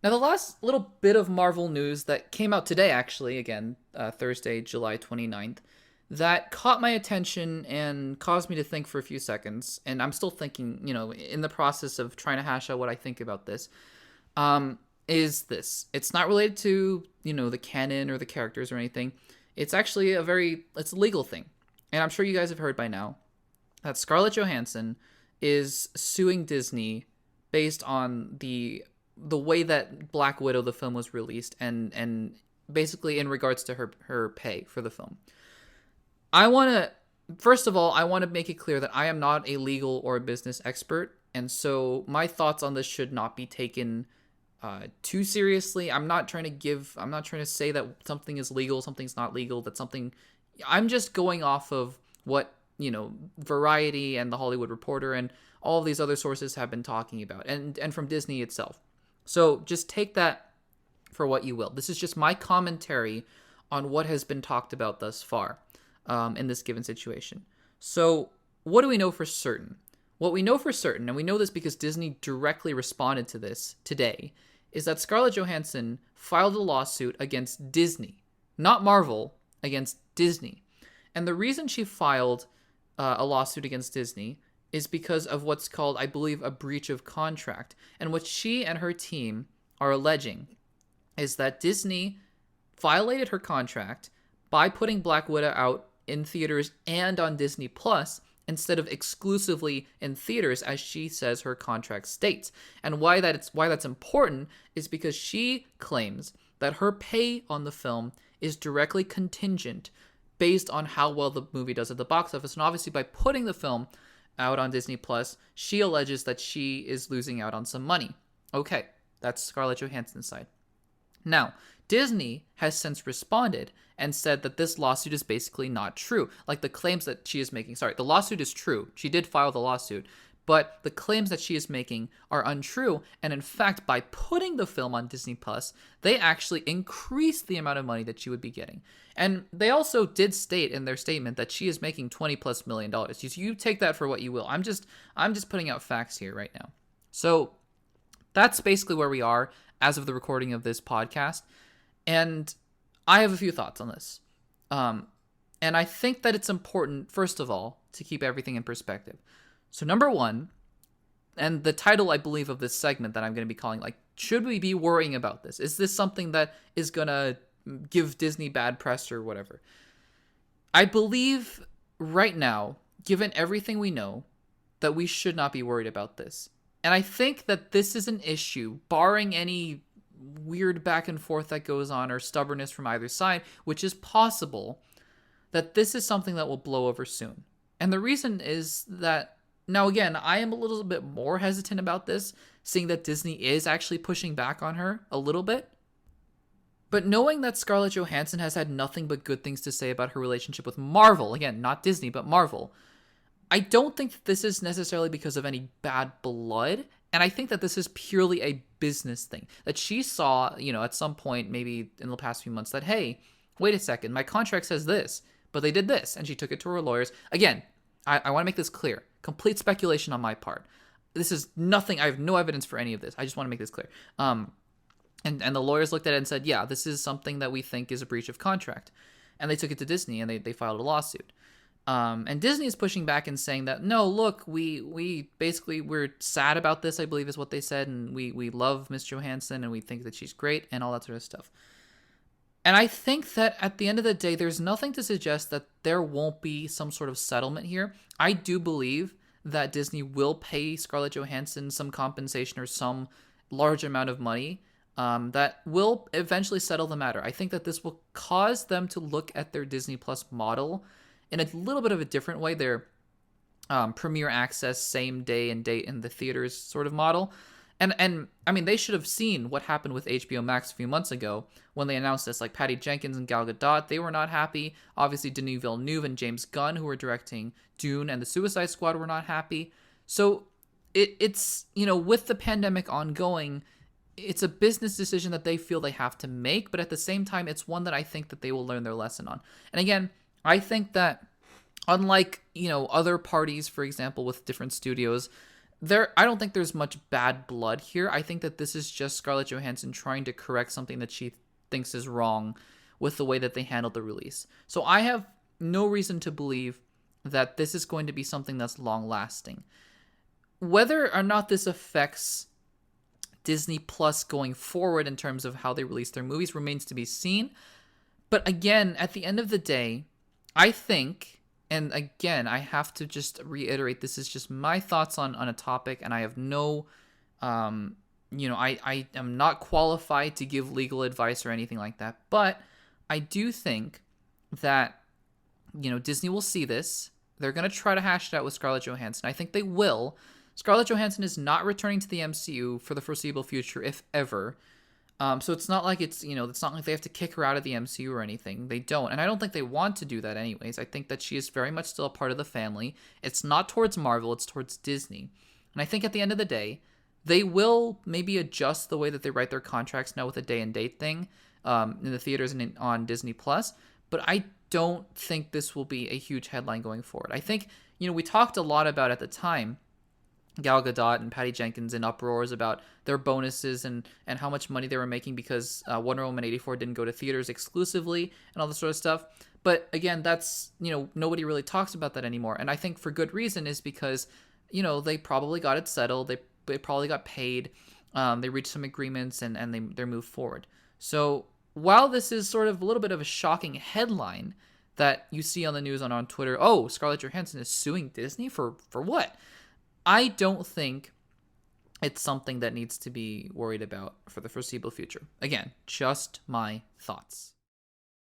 Now, the last little bit of Marvel news that came out today, actually, again, Thursday, July 29th, that caught my attention and caused me to think for a few seconds. And I'm still thinking, in the process of trying to hash out what I think about this, is this. It's not related to, the canon or the characters or anything. It's actually it's a legal thing. And I'm sure you guys have heard by now that Scarlett Johansson is suing Disney based on the way that Black Widow, the film, was released, and basically in regards to her pay for the film. First of all, I want to make it clear that I am not a legal or a business expert, and so my thoughts on this should not be taken too seriously. I'm not trying to say that something is legal, something's not legal, I'm just going off of what, Variety and The Hollywood Reporter and all of these other sources have been talking about, and from Disney itself. So just take that for what you will. This is just my commentary on what has been talked about thus far in this given situation. So what do we know for certain? What we know for certain, and we know this because Disney directly responded to this today, is that Scarlett Johansson filed a lawsuit against Disney, not Marvel, against Disney. And the reason she filed a lawsuit against Disney is because of what's called, I believe, a breach of contract. And what she and her team are alleging is that Disney violated her contract by putting Black Widow out in theaters and on Disney Plus instead of exclusively in theaters, as she says her contract states. And why that's important is because she claims that her pay on the film is directly contingent based on how well the movie does at the box office. And obviously, by putting the film out on Disney Plus, she alleges that she is losing out on some money. Okay, that's Scarlett Johansson's side. Now, Disney has since responded and said that this lawsuit is basically not true. Like the claims that she is making, the lawsuit is true. She did file the lawsuit, but the claims that she is making are untrue. And in fact, by putting the film on Disney Plus, they actually increased the amount of money that she would be getting. And they also did state in their statement that she is making $20+ million. You take that for what you will. I'm just putting out facts here right now. So that's basically where we are as of the recording of this podcast. And I have a few thoughts on this. And I think that it's important, first of all, to keep everything in perspective. So number one, and the title, I believe, of this segment that I'm going to be calling, should we be worrying about this? Is this something that is going to give Disney bad press or whatever? I believe right now, given everything we know, that we should not be worried about this. And I think that this is an issue, barring any weird back and forth that goes on or stubbornness from either side, which is possible, that this is something that will blow over soon. And the reason is that, now again, I am a little bit more hesitant about this, seeing that Disney is actually pushing back on her a little bit. But knowing that Scarlett Johansson has had nothing but good things to say about her relationship with Marvel, again, not Disney, but Marvel, I don't think that this is necessarily because of any bad blood. And I think that this is purely a business thing. That she saw, at some point, maybe in the past few months, that, hey, wait a second, my contract says this, but they did this. And she took it to her lawyers. Again, I want to make this clear. Complete speculation on my part. This is nothing. I have no evidence for any of this. I just want to make this clear. And the lawyers looked at it and said, yeah, this is something that we think is a breach of contract. And they took it to Disney and they filed a lawsuit. And Disney is pushing back and saying that, no, look, we basically, we're sad about this, I believe is what they said. And we love Miss Johansson and we think that she's great and all that sort of stuff. And I think that at the end of the day, there's nothing to suggest that there won't be some sort of settlement here. I do believe that Disney will pay Scarlett Johansson some compensation or some large amount of money that will eventually settle the matter. I think that this will cause them to look at their Disney Plus model in a little bit of a different way, their premiere access, same day and date in the theaters sort of model. And I mean, they should have seen what happened with HBO Max a few months ago when they announced this. Like Patty Jenkins and Gal Gadot, they were not happy. Obviously, Denis Villeneuve and James Gunn, who were directing Dune and the Suicide Squad, were not happy. So it's, with the pandemic ongoing, it's a business decision that they feel they have to make. But at the same time, it's one that I think that they will learn their lesson on. And again, I think that unlike, other parties, for example, with different studios, I don't think there's much bad blood here. I think that this is just Scarlett Johansson trying to correct something that she thinks is wrong with the way that they handled the release. So I have no reason to believe that this is going to be something that's long lasting. Whether or not this affects Disney Plus going forward in terms of how they release their movies remains to be seen. But again, at the end of the day, I think, and again, I have to just reiterate, this is just my thoughts on a topic, and I have no, I am not qualified to give legal advice or anything like that. But I do think that, Disney will see this. They're going to try to hash it out with Scarlett Johansson. I think they will. Scarlett Johansson is not returning to the MCU for the foreseeable future, if ever. So it's not like it's not like they have to kick her out of the MCU or anything. They don't. And I don't think they want to do that anyways. I think that she is very much still a part of the family. It's not towards Marvel, it's towards Disney. And I think at the end of the day, they will maybe adjust the way that they write their contracts now with a day and date thing in the theaters and on Disney Plus. But I don't think this will be a huge headline going forward. I think, we talked a lot about at the time, Gal Gadot and Patty Jenkins in uproars about their bonuses and how much money they were making because Wonder Woman 84 didn't go to theaters exclusively and all this sort of stuff. But again, that's, nobody really talks about that anymore. And I think for good reason is because, they probably got it settled. They probably got paid. They reached some agreements and they're moved forward. So while this is sort of a little bit of a shocking headline that you see on the news on Twitter, oh, Scarlett Johansson is suing Disney for what? I don't think it's something that needs to be worried about for the foreseeable future. Again, just my thoughts.